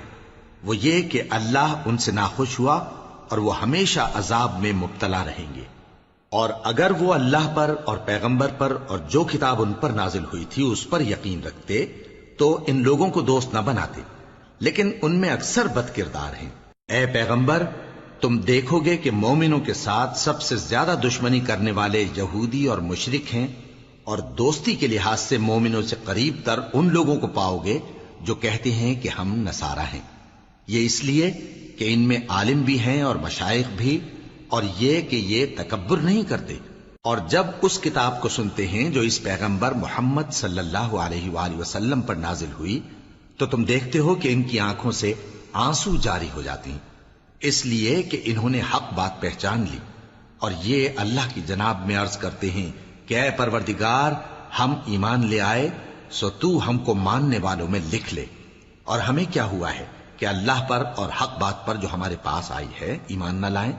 وہ یہ کہ اللہ ان سے ناخوش ہوا اور وہ ہمیشہ عذاب میں مبتلا رہیں گے۔ اور اگر وہ اللہ پر اور پیغمبر پر اور جو کتاب ان پر نازل ہوئی تھی اس پر یقین رکھتے تو ان لوگوں کو دوست نہ بناتے، لیکن ان میں اکثر بد کردار ہیں۔ اے پیغمبر، تم دیکھو گے کہ مومنوں کے ساتھ سب سے زیادہ دشمنی کرنے والے یہودی اور مشرک ہیں، اور دوستی کے لحاظ سے مومنوں سے قریب تر ان لوگوں کو پاؤ گے جو کہتے ہیں کہ ہم نصارہ ہیں۔ یہ اس لیے کہ ان میں عالم بھی ہیں اور مشائخ بھی، اور یہ کہ یہ تکبر نہیں کرتے۔ اور جب اس کتاب کو سنتے ہیں جو اس پیغمبر محمد صلی اللہ علیہ وآلہ وسلم پر نازل ہوئی تو تم دیکھتے ہو کہ ان کی آنکھوں سے آنسو جاری ہو جاتی ہیں، اس لیے کہ انہوں نے حق بات پہچان لی، اور یہ اللہ کی جناب میں عرض کرتے ہیں کہ اے پروردگار، ہم ایمان لے آئے سو تو ہم کو ماننے والوں میں لکھ لے۔ اور ہمیں کیا ہوا ہے کہ اللہ پر اور حق بات پر جو ہمارے پاس آئی ہے ایمان نہ لائیں،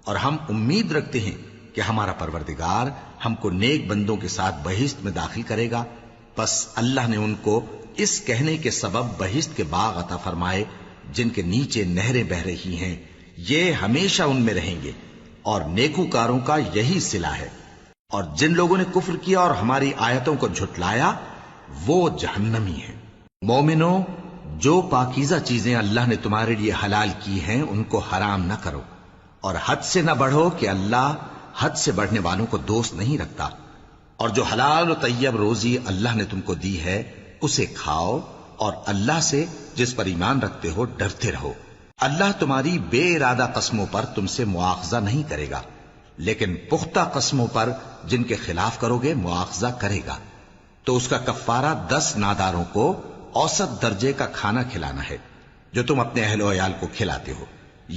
اور ہم امید رکھتے ہیں کہ ہمارا پروردگار ہم کو نیک بندوں کے ساتھ بہشت میں داخل کرے گا۔ بس اللہ نے ان کو اس کہنے کے سبب بہشت کے باغ عطا فرمائے جن کے نیچے نہریں بہ رہی ہیں، یہ ہمیشہ ان میں رہیں گے، اور نیکوکاروں کا یہی صلہ ہے۔ اور جن لوگوں نے کفر کیا اور ہماری آیتوں کو جھٹلایا وہ جہنمی ہیں۔ مومنوں، جو پاکیزہ چیزیں اللہ نے تمہارے لیے حلال کی ہیں ان کو حرام نہ کرو، اور حد سے نہ بڑھو کہ اللہ حد سے بڑھنے والوں کو دوست نہیں رکھتا۔ اور جو حلال و طیب روزی اللہ نے تم کو دی ہے اسے کھاؤ، اور اللہ سے جس پر ایمان رکھتے ہو ڈرتے رہو۔ اللہ تمہاری بے ارادہ قسموں پر تم سے مواخذہ نہیں کرے گا، لیکن پختہ قسموں پر جن کے خلاف کرو گے مواخذہ کرے گا۔ تو اس کا کفارہ 10 ناداروں کو اوسط درجے کا کھانا کھلانا ہے جو تم اپنے اہل و عیال کو کھلاتے ہو،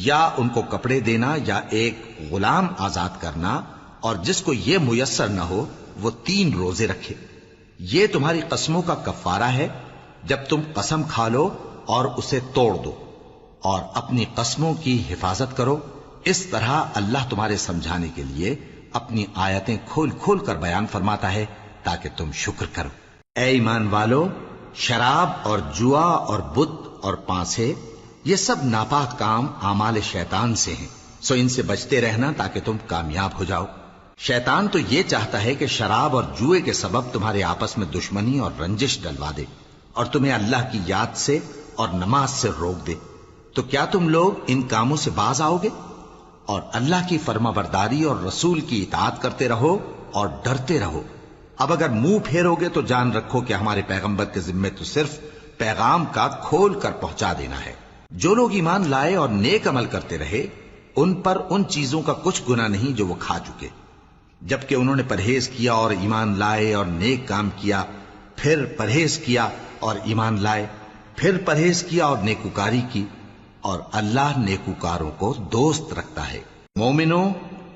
یا ان کو کپڑے دینا، یا ایک غلام آزاد کرنا، اور جس کو یہ میسر نہ ہو وہ 3 روزے رکھے۔ یہ تمہاری قسموں کا کفارہ ہے جب تم قسم کھا لو اور اسے توڑ دو، اور اپنی قسموں کی حفاظت کرو۔ اس طرح اللہ تمہارے سمجھانے کے لیے اپنی آیتیں کھول کھول کر بیان فرماتا ہے تاکہ تم شکر کرو۔ اے ایمان والو، شراب اور جوا اور بت اور پانسے یہ سب ناپاک کام اعمال شیطان سے ہیں، سو ان سے بچتے رہنا تاکہ تم کامیاب ہو جاؤ۔ شیطان تو یہ چاہتا ہے کہ شراب اور جوئے کے سبب تمہارے آپس میں دشمنی اور رنجش ڈلوا دے، اور تمہیں اللہ کی یاد سے اور نماز سے روک دے۔ تو کیا تم لوگ ان کاموں سے باز آؤ گے؟ اور اللہ کی فرما برداری اور رسول کی اطاعت کرتے رہو اور ڈرتے رہو۔ اب اگر منہ پھیرو گے تو جان رکھو کہ ہمارے پیغمبر کے ذمے تو صرف پیغام کا کھول کر پہنچا دینا ہے۔ جو لوگ ایمان لائے اور نیک عمل کرتے رہے ان پر ان چیزوں کا کچھ گناہ نہیں جو وہ کھا چکے، جبکہ انہوں نے پرہیز کیا اور ایمان لائے اور نیک کام کیا، پھر پرہیز کیا اور ایمان لائے، پھر پرہیز کیا اور نیکوکاری کی، اور اللہ نیکوکاروں کو دوست رکھتا ہے۔ مومنوں،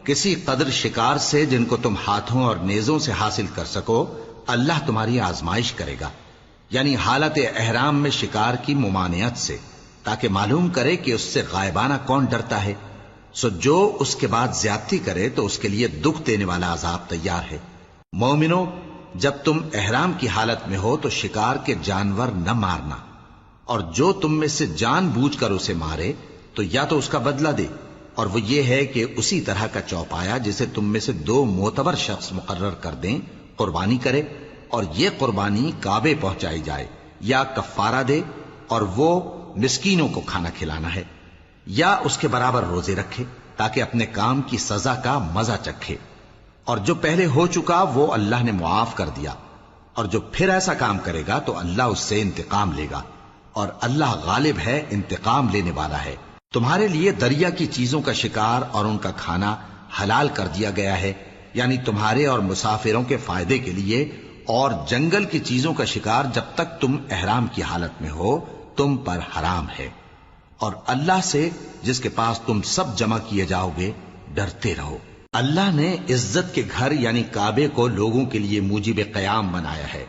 کسی قدر شکار سے جن کو تم ہاتھوں اور نیزوں سے حاصل کر سکو اللہ تمہاری آزمائش کرے گا، یعنی حالت احرام میں شکار کی ممانعت سے، تاکہ معلوم کرے کہ اس سے غائبانہ کون ڈرتا ہے۔ سو جو اس کے بعد زیادتی کرے تو اس کے لیے دکھ دینے والا عذاب تیار ہے۔ مومنوں، جب تم احرام کی حالت میں ہو تو شکار کے جانور نہ مارنا، اور جو تم میں سے جان بوجھ کر اسے مارے تو یا تو اس کا بدلہ دے، اور وہ یہ ہے کہ اسی طرح کا چوپایا جسے تم میں سے 2 معتبر شخص مقرر کر دیں قربانی کرے، اور یہ قربانی کعبے پہنچائی جائے، یا کفارہ دے اور وہ مسکینوں کو کھانا کھلانا ہے، یا اس کے برابر روزے رکھے تاکہ اپنے کام کی سزا کا مزہ چکھے۔ اور جو پہلے ہو چکا وہ اللہ نے معاف کر دیا، اور جو پھر ایسا کام کرے گا تو اللہ اس سے انتقام لے گا، اور اللہ غالب ہے، انتقام لینے والا ہے۔ تمہارے لیے دریا کی چیزوں کا شکار اور ان کا کھانا حلال کر دیا گیا ہے، یعنی تمہارے اور مسافروں کے فائدے کے لیے، اور جنگل کی چیزوں کا شکار جب تک تم احرام کی حالت میں ہو تم پر حرام ہے۔ اور اللہ سے جس کے پاس تم سب جمع کیے جاؤ گے ڈرتے رہو۔ اللہ نے عزت کے گھر یعنی کعبے کو لوگوں کے لیے موجب قیام بنایا ہے،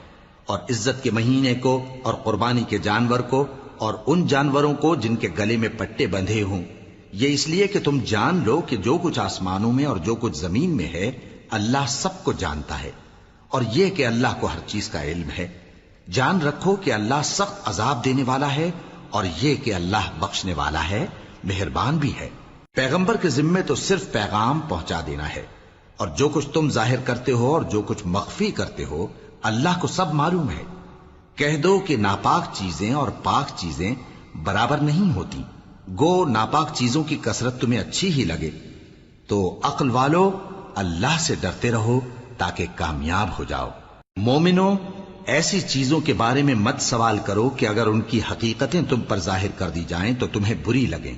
اور عزت کے مہینے کو اور قربانی کے جانور کو اور ان جانوروں کو جن کے گلے میں پٹے بندھے ہوں، یہ اس لیے کہ تم جان لو کہ جو کچھ آسمانوں میں اور جو کچھ زمین میں ہے اللہ سب کو جانتا ہے، اور یہ کہ اللہ کو ہر چیز کا علم ہے۔ جان رکھو کہ اللہ سخت عذاب دینے والا ہے، اور یہ کہ اللہ بخشنے والا ہے، مہربان بھی ہے۔ پیغمبر کے ذمے تو صرف پیغام پہنچا دینا ہے، اور جو کچھ تم ظاہر کرتے ہو اور جو کچھ مخفی کرتے ہو اللہ کو سب معلوم ہے۔ کہہ دو کہ ناپاک چیزیں اور پاک چیزیں برابر نہیں ہوتی، گو ناپاک چیزوں کی کثرت تمہیں اچھی ہی لگے، تو عقل والو اللہ سے ڈرتے رہو تاکہ کامیاب ہو جاؤ۔ مومنو، ایسی چیزوں کے بارے میں مت سوال کرو کہ اگر ان کی حقیقتیں تم پر ظاہر کر دی جائیں تو تمہیں بری لگیں،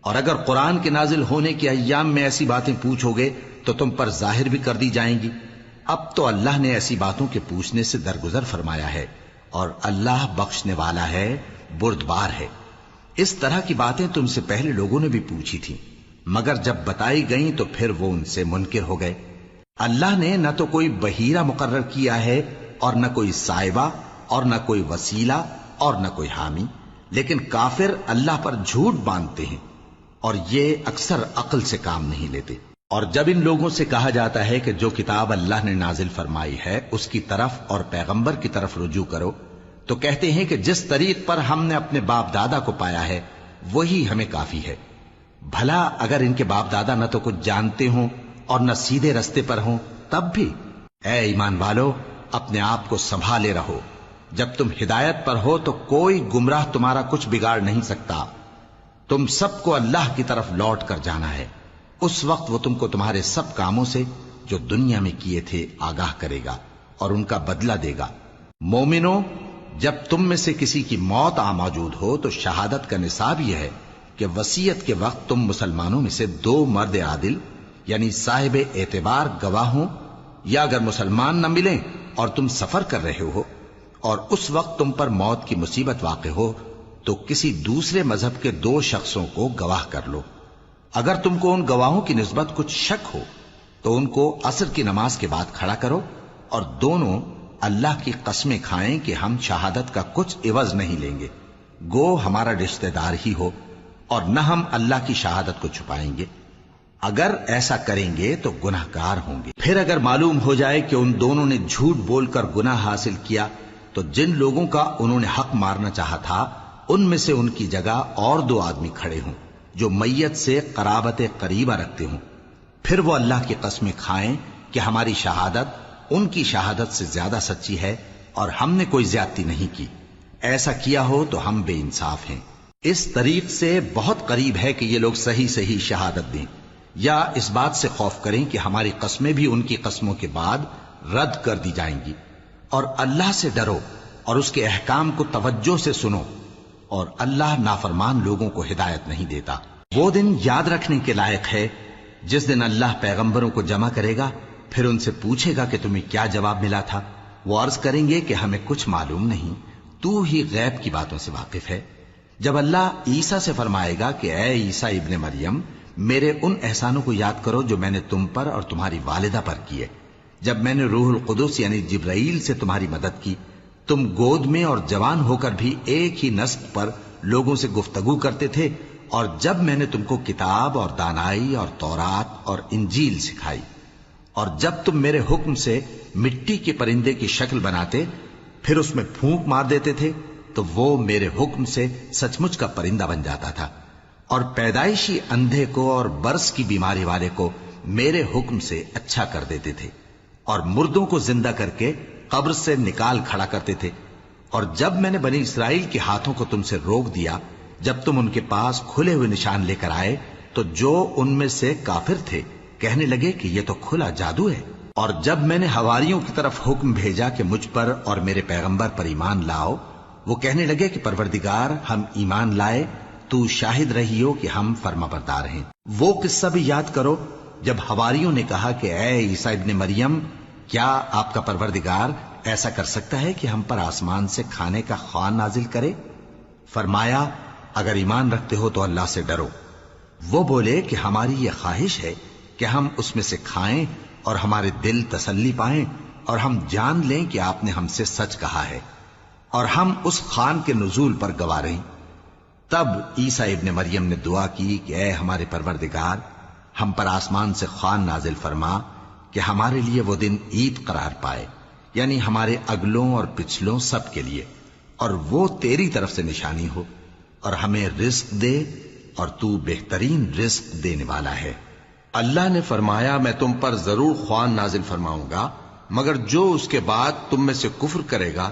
اور اگر قرآن کے نازل ہونے کے ایام میں ایسی باتیں پوچھو گے تو تم پر ظاہر بھی کر دی جائیں گی۔ اب تو اللہ نے ایسی باتوں کے پوچھنے سے درگزر فرمایا ہے، اور اللہ بخشنے والا ہے، بردبار ہے۔ اس طرح کی باتیں تم سے پہلے لوگوں نے بھی پوچھی تھی، مگر جب بتائی گئیں تو پھر وہ ان سے منکر ہو گئے۔ اللہ نے نہ تو کوئی بحیرہ مقرر کیا ہے اور نہ کوئی سائبہ اور نہ کوئی وسیلہ اور نہ کوئی حامی، لیکن کافر اللہ پر جھوٹ باندھتے ہیں اور یہ اکثر عقل سے کام نہیں لیتے۔ اور جب ان لوگوں سے کہا جاتا ہے کہ جو کتاب اللہ نے نازل فرمائی ہے اس کی طرف اور پیغمبر کی طرف رجوع کرو، تو کہتے ہیں کہ جس طریق پر ہم نے اپنے باپ دادا کو پایا ہے وہی ہمیں کافی ہے۔ بھلا اگر ان کے باپ دادا نہ تو کچھ جانتے ہوں اور نہ سیدھے رستے پر ہوں تب بھی؟ اے ایمان والو، اپنے آپ کو سنبھالے رہو، جب تم ہدایت پر ہو تو کوئی گمراہ تمہارا کچھ بگاڑ نہیں سکتا۔ تم سب کو اللہ کی طرف لوٹ کر جانا ہے، اس وقت وہ تم کو تمہارے سب کاموں سے جو دنیا میں کیے تھے آگاہ کرے گا اور ان کا بدلہ دے گا۔ مومنو، جب تم میں سے کسی کی موت آ موجود ہو تو شہادت کا نصاب یہ ہے کہ وصیت کے وقت تم مسلمانوں میں سے 2 مرد عادل یعنی صاحب اعتبار گواہ ہوں، یا اگر مسلمان نہ ملیں اور تم سفر کر رہے ہو اور اس وقت تم پر موت کی مصیبت واقع ہو تو کسی دوسرے مذہب کے 2 شخصوں کو گواہ کر لو۔ اگر تم کو ان گواہوں کی نسبت کچھ شک ہو تو ان کو عصر کی نماز کے بعد کھڑا کرو، اور دونوں اللہ کی قسمیں کھائیں کہ ہم شہادت کا کچھ عوض نہیں لیں گے، گو ہمارا رشتہ دار ہی ہو، اور نہ ہم اللہ کی شہادت کو چھپائیں گے۔ اگر ایسا کریں گے تو گناہ گار ہوں گے۔ پھر اگر معلوم ہو جائے کہ ان دونوں نے جھوٹ بول کر گناہ حاصل کیا تو جن لوگوں کا انہوں نے حق مارنا چاہا تھا ان میں سے ان کی جگہ اور 2 آدمی کھڑے ہوں جو میت سے قرابت قریبہ رکھتے ہوں، پھر وہ اللہ کی قسمیں کھائیں کہ ہماری شہادت ان کی شہادت سے زیادہ سچی ہے اور ہم نے کوئی زیادتی نہیں کی۔ ایسا کیا ہو تو ہم بے انصاف ہیں۔ اس طریق سے بہت قریب ہے کہ یہ لوگ صحیح صحیح شہادت دیں، یا اس بات سے خوف کریں کہ ہماری قسمیں بھی ان کی قسموں کے بعد رد کر دی جائیں گی۔ اور اللہ سے ڈرو اور اس کے احکام کو توجہ سے سنو، اور اللہ نافرمان لوگوں کو ہدایت نہیں دیتا۔ وہ دن یاد رکھنے کے لائق ہے جس دن اللہ پیغمبروں کو جمع کرے گا، پھر ان سے پوچھے گا کہ تمہیں کیا جواب ملا تھا۔ وہ عرض کریں گے کہ ہمیں کچھ معلوم نہیں، تو ہی غیب کی باتوں سے واقف ہے۔ جب اللہ عیسیٰ سے فرمائے گا کہ اے عیسیٰ ابن مریم، میرے ان احسانوں کو یاد کرو جو میں نے تم پر اور تمہاری والدہ پر کیے، جب میں نے روح القدس یعنی جبرائیل سے تمہاری مدد کی، تم گود میں اور جوان ہو کر بھی ایک ہی نسق پر لوگوں سے گفتگو کرتے تھے، اور جب میں نے تم کو کتاب اور دانائی اور تورات اور انجیل سکھائی، اور جب تم میرے حکم سے مٹی کے پرندے کی شکل بناتے پھر اس میں پھونک مار دیتے تھے تو وہ میرے حکم سے سچ مچ کا پرندہ بن جاتا تھا، اور پیدائشی اندھے کو اور برس کی بیماری والے کو میرے حکم سے اچھا کر دیتے تھے، اور مردوں کو زندہ کر کے قبر سے نکال کھڑا کرتے تھے۔ اور جب میں نے بنی اسرائیل کے ہاتھوں کو تم سے روک دیا جب تم ان کے پاس کھلے ہوئے نشان لے کر آئے تو جو ان میں سے کافر تھے کہنے لگے کہ یہ تو کھلا جادو ہے۔ اور جب میں نے حواریوں کی طرف حکم بھیجا کہ مجھ پر اور میرے پیغمبر پر ایمان لاؤ، وہ کہنے لگے کہ پروردگار، ہم ایمان لائے، تو شاہد رہی ہو کہ ہم فرما بردار ہیں۔ وہ قصہ بھی یاد کرو جب حواریوں نے کہا کہ اے عیسیٰ ابن مریم، کیا آپ کا پروردگار ایسا کر سکتا ہے کہ ہم پر آسمان سے کھانے کا خوان نازل کرے؟ فرمایا، اگر ایمان رکھتے ہو تو اللہ سے ڈرو۔ وہ بولے کہ ہماری یہ خواہش ہے کہ ہم اس میں سے کھائیں اور ہمارے دل تسلی پائیں اور ہم جان لیں کہ آپ نے ہم سے سچ کہا ہے اور ہم اس خان کے نزول پر گواہ رہیں۔ تب عیسیٰ ابن مریم نے دعا کی کہ اے ہمارے پروردگار، ہم پر آسمان سے خوان نازل فرما کہ ہمارے لیے وہ دن عید قرار پائے، یعنی ہمارے اگلوں اور پچھلوں سب کے لیے، اور وہ تیری طرف سے نشانی ہو، اور ہمیں رزق دے، اور تو بہترین رزق دینے والا ہے۔ اللہ نے فرمایا میں تم پر ضرور خوان نازل فرماؤں گا، مگر جو اس کے بعد تم میں سے کفر کرے گا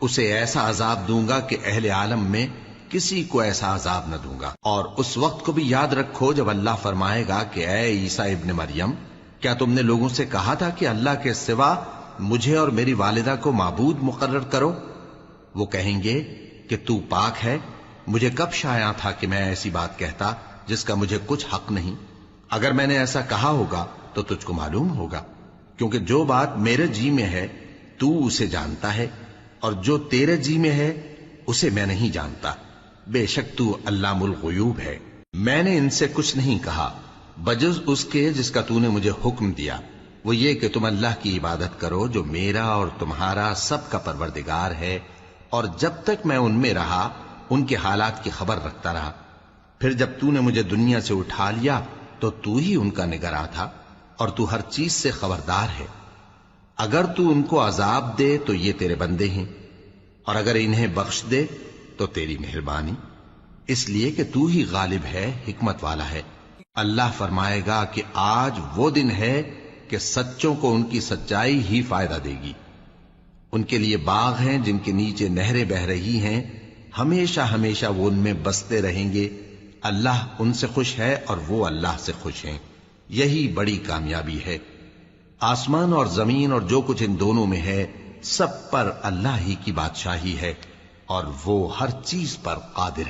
اسے ایسا عذاب دوں گا کہ اہل عالم میں کسی کو ایسا عذاب نہ دوں گا۔ اور اس وقت کو بھی یاد رکھو جب اللہ فرمائے گا کہ اے عیسیٰ ابن مریم، کیا تم نے لوگوں سے کہا تھا کہ اللہ کے سوا مجھے اور میری والدہ کو معبود مقرر کرو؟ وہ کہیں گے کہ تو پاک ہے، مجھے کب شایع تھا کہ میں ایسی بات کہتا جس کا مجھے کچھ حق نہیں۔ اگر میں نے ایسا کہا ہوگا تو تجھ کو معلوم ہوگا، کیونکہ جو بات میرے جی میں ہے تو اسے جانتا ہے، اور جو تیرے جی میں ہے اسے میں نہیں جانتا۔ بے شک تو علام الغیوب ہے۔ میں نے ان سے کچھ نہیں کہا بجز اس کے جس کا تو نے مجھے حکم دیا، وہ یہ کہ تم اللہ کی عبادت کرو جو میرا اور تمہارا سب کا پروردگار ہے، اور جب تک میں ان میں رہا ان کے حالات کی خبر رکھتا رہا۔ پھر جب تو نے مجھے دنیا سے اٹھا لیا تو تو ہی ان کا نگراں تھا، اور تو ہر چیز سے خبردار ہے۔ اگر تو ان کو عذاب دے تو یہ تیرے بندے ہیں، اور اگر انہیں بخش دے تو تیری مہربانی، اس لیے کہ تو ہی غالب ہے، حکمت والا ہے۔ اللہ فرمائے گا کہ آج وہ دن ہے کہ سچوں کو ان کی سچائی ہی فائدہ دے گی۔ ان کے لیے باغ ہیں جن کے نیچے نہریں بہہ رہی ہیں، ہمیشہ ہمیشہ وہ ان میں بستے رہیں گے۔ اللہ ان سے خوش ہے اور وہ اللہ سے خوش ہیں، یہی بڑی کامیابی ہے۔ آسمان اور زمین اور جو کچھ ان دونوں میں ہے سب پر اللہ ہی کی بادشاہی ہے، اور وہ ہر چیز پر قادر ہے۔